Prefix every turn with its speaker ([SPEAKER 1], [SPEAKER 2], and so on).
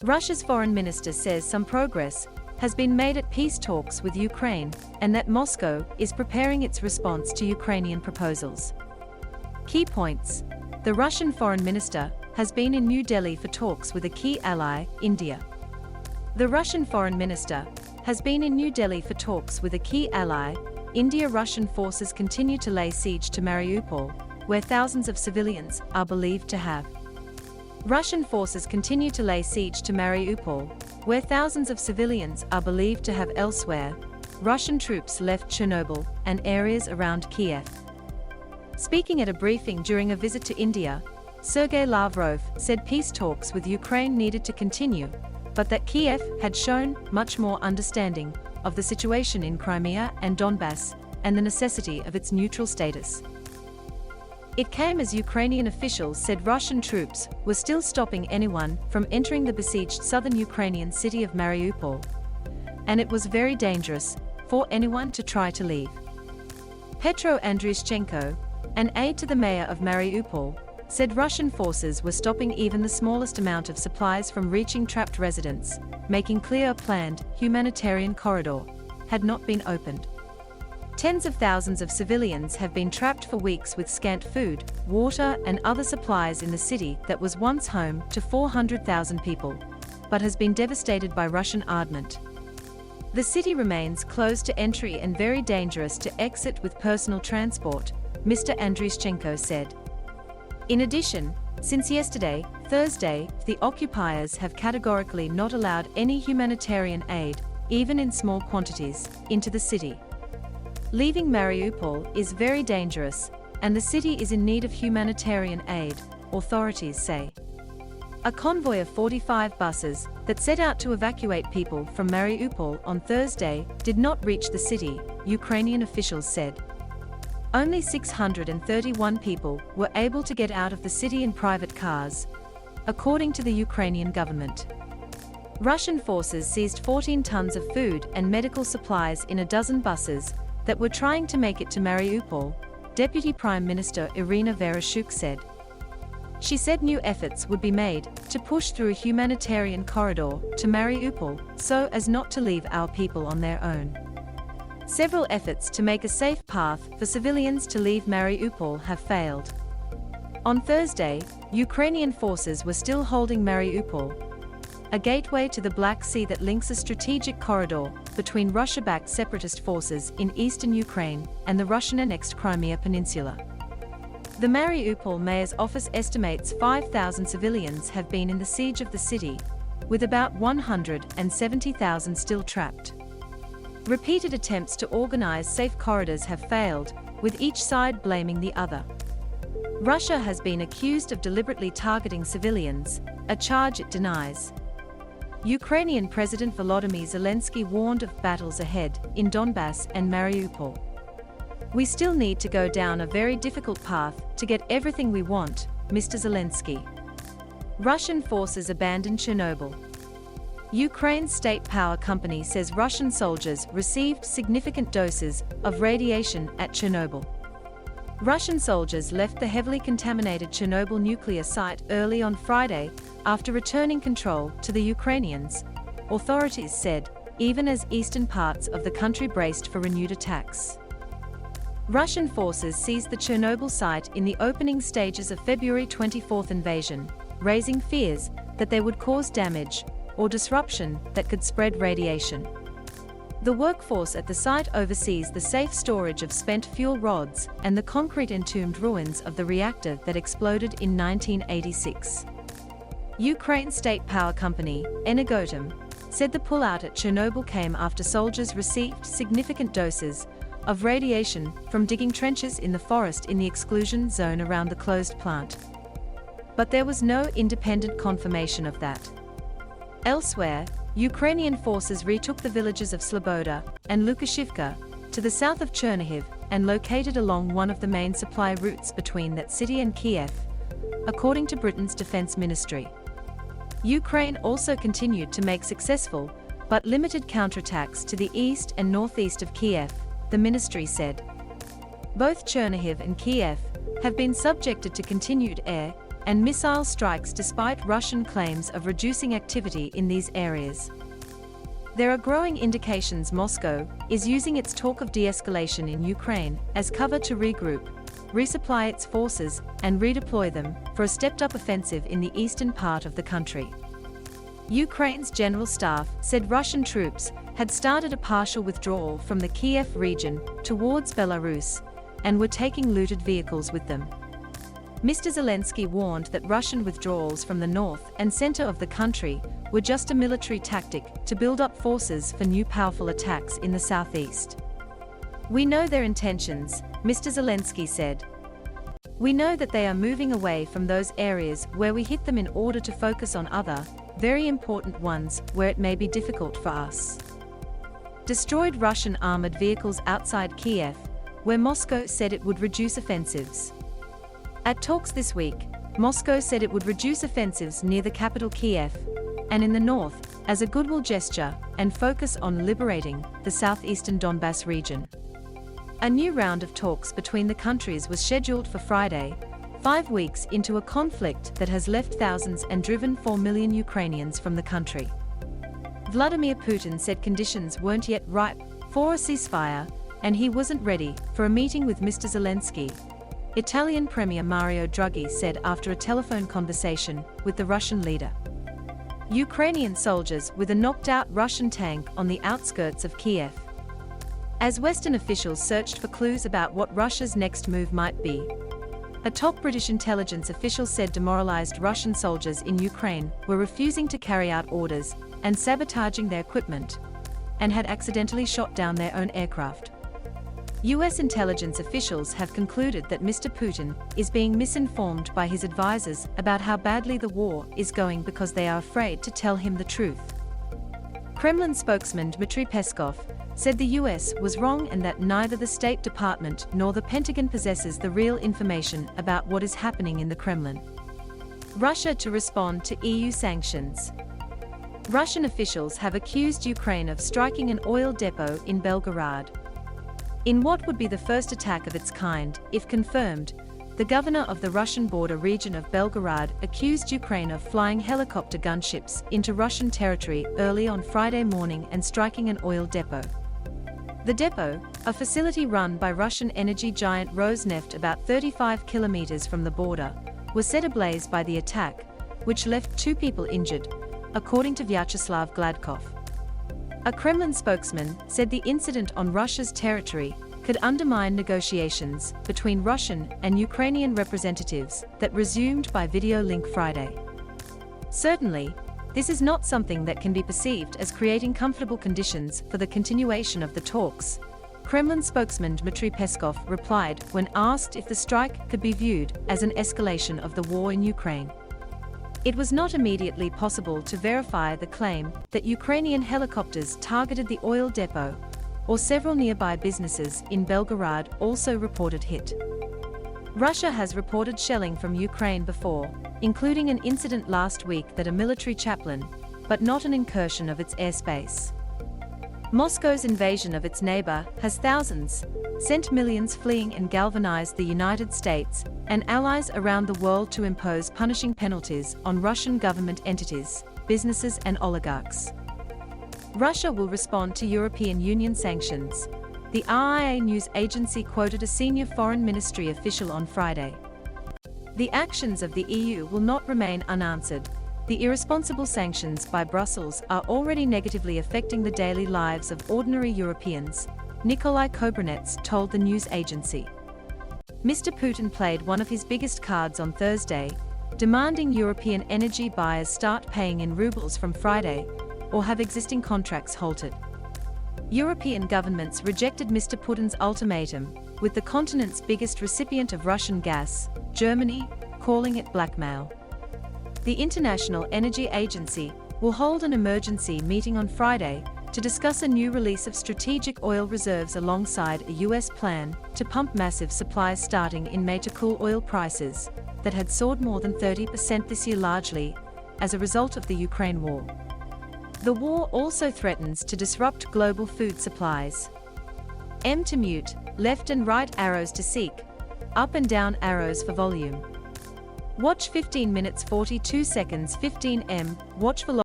[SPEAKER 1] Russia's foreign minister says some progress has been made at peace talks with Ukraine, and that Moscow is preparing its response to Ukrainian proposals. Key points. The Russian foreign minister has been in New Delhi for talks with a key ally, India. The Russian foreign minister has been in New Delhi for talks with a key ally, India. Russian forces continue to lay siege to Mariupol, where thousands of civilians are believed to have. Russian forces continue to lay siege to Mariupol, where thousands of civilians are believed to have elsewhere. Russian troops left Chernobyl and areas around Kyiv. Speaking at a briefing during a visit to India, Sergey Lavrov said peace talks with Ukraine needed to continue, but that Kyiv had shown much more understanding of the situation in Crimea and Donbass and the necessity of its neutral status. It came as Ukrainian officials said Russian troops were still stopping anyone from entering the besieged southern Ukrainian city of Mariupol, and it was very dangerous for anyone to try to leave. Petro Andriushchenko, an aide to the mayor of Mariupol, said Russian forces were stopping even the smallest amount of supplies from reaching trapped residents, making clear a planned humanitarian corridor had not been opened. Tens of thousands of civilians have been trapped for weeks with scant food, water and other supplies in the city that was once home to 400,000 people, but has been devastated by Russian armament. The city remains closed to entry and very dangerous to exit with personal transport, Mr. Andriushchenko said. In addition, since yesterday, Thursday, the occupiers have categorically not allowed any humanitarian aid, even in small quantities, into the city. Leaving Mariupol is very dangerous, and the city is in need of humanitarian aid, authorities say. A convoy of 45 buses that set out to evacuate people from Mariupol on Thursday did not reach the city, Ukrainian officials said. Only 631 people were able to get out of the city in private cars, according to the Ukrainian government. Russian forces seized 14 tons of food and medical supplies in a dozen buses that were trying to make it to Mariupol, Deputy Prime Minister Irina Vereshchuk said. She said new efforts would be made to push through a humanitarian corridor to Mariupol so as not to leave our people on their own. Several efforts to make a safe path for civilians to leave Mariupol have failed. On Thursday, Ukrainian forces were still holding Mariupol, a gateway to the Black Sea that links a strategic corridor between Russia-backed separatist forces in eastern Ukraine and the Russian-annexed Crimea Peninsula. The Mariupol mayor's office estimates 5,000 civilians have been in the siege of the city, with about 170,000 still trapped. Repeated attempts to organize safe corridors have failed, with each side blaming the other. Russia has been accused of deliberately targeting civilians, a charge it denies. Ukrainian President Volodymyr Zelensky warned of battles ahead in Donbass and Mariupol. We still need to go down a very difficult path to get everything we want, Mr. Zelensky. Russian forces abandoned Chernobyl. Ukraine's state power company says Russian soldiers received significant doses of radiation at Chernobyl. Russian soldiers left the heavily contaminated Chernobyl nuclear site early on Friday after returning control to the Ukrainians, authorities said, even as eastern parts of the country braced for renewed attacks. Russian forces seized the Chernobyl site in the opening stages of February 24th invasion, raising fears that they would cause damage or disruption that could spread radiation. The workforce at the site oversees the safe storage of spent fuel rods and the concrete entombed ruins of the reactor that exploded in 1986. Ukraine's state power company, Energoatom, said the pullout at Chernobyl came after soldiers received significant doses of radiation from digging trenches in the forest in the exclusion zone around the closed plant. But there was no independent confirmation of that. Elsewhere, Ukrainian forces retook the villages of Sloboda and Lukashivka to the south of Chernihiv and located along one of the main supply routes between that city and Kyiv, according to Britain's defense ministry. Ukraine also continued to make successful but limited counterattacks to the east and northeast of Kyiv, the ministry said. Both Chernihiv and Kyiv have been subjected to continued air and missile strikes despite Russian claims of reducing activity in these areas. There are growing indications Moscow is using its talk of de-escalation in Ukraine as cover to regroup, resupply its forces, and redeploy them for a stepped-up offensive in the eastern part of the country. Ukraine's general staff said Russian troops had started a partial withdrawal from the Kyiv region towards Belarus and were taking looted vehicles with them. Mr. Zelensky warned that Russian withdrawals from the north and center of the country were just a military tactic to build up forces for new powerful attacks in the southeast. "We know their intentions," Mr. Zelensky said. "We know that they are moving away from those areas where we hit them in order to focus on other, very important ones where it may be difficult for us." Destroyed Russian armored vehicles outside Kyiv, where Moscow said it would reduce offensives. At talks this week, Moscow said it would reduce offensives near the capital Kyiv and in the north as a goodwill gesture and focus on liberating the southeastern Donbass region. A new round of talks between the countries was scheduled for Friday, 5 weeks into a conflict that has left thousands and driven 4 million Ukrainians from the country. Vladimir Putin said conditions weren't yet ripe for a ceasefire, and he wasn't ready for a meeting with Mr. Zelensky, Italian Premier Mario Draghi said after a telephone conversation with the Russian leader. Ukrainian soldiers with a knocked-out Russian tank on the outskirts of Kyiv. As Western officials searched for clues about what Russia's next move might be, a top British intelligence official said demoralized Russian soldiers in Ukraine were refusing to carry out orders and sabotaging their equipment, and had accidentally shot down their own aircraft. US intelligence officials have concluded that Mr. Putin is being misinformed by his advisors about how badly the war is going because they are afraid to tell him the truth. Kremlin spokesman Dmitry Peskov said the US was wrong and that neither the State Department nor the Pentagon possesses the real information about what is happening in the Kremlin. Russia to respond to EU sanctions. Russian officials have accused Ukraine of striking an oil depot in Belgorod. In what would be the first attack of its kind, if confirmed, the governor of the Russian border region of Belgorod accused Ukraine of flying helicopter gunships into Russian territory early on Friday morning and striking an oil depot. The depot, a facility run by Russian energy giant Rosneft about 35 kilometers from the border, was set ablaze by the attack, which left 2 people injured, according to Vyacheslav Gladkov. A Kremlin spokesman said the incident on Russia's territory could undermine negotiations between Russian and Ukrainian representatives that resumed by video link Friday. Certainly, this is not something that can be perceived as creating comfortable conditions for the continuation of the talks, Kremlin spokesman Dmitry Peskov replied when asked if the strike could be viewed as an escalation of the war in Ukraine. It was not immediately possible to verify the claim that Ukrainian helicopters targeted the oil depot, or several nearby businesses in Belgorod also reported hit. Russia has reported shelling from Ukraine before, including an incident last week that a military chaplain, but not an incursion of its airspace. Moscow's invasion of its neighbor has thousands, sent millions fleeing and galvanized the United States and allies around the world to impose punishing penalties on Russian government entities, businesses and oligarchs. Russia will respond to European Union sanctions, the RIA news agency quoted a senior foreign ministry official on Friday. The actions of the EU will not remain unanswered. The irresponsible sanctions by Brussels are already negatively affecting the daily lives of ordinary Europeans, Nikolai Kobrinets told the news agency. Mr. Putin played one of his biggest cards on Thursday, demanding European energy buyers start paying in rubles from Friday, or have existing contracts halted. European governments rejected Mr. Putin's ultimatum, with the continent's biggest recipient of Russian gas, Germany, calling it blackmail. The International Energy Agency will hold an emergency meeting on Friday to discuss a new release of strategic oil reserves alongside a U.S. plan to pump massive supplies starting in May to cool oil prices that had soared more than 30% this year, largely as a result of the Ukraine war. The war also threatens to disrupt global food supplies. M to mute, left and right arrows to seek, up and down arrows for volume. Watch 15 minutes 42 seconds 15 m. Watch velocity.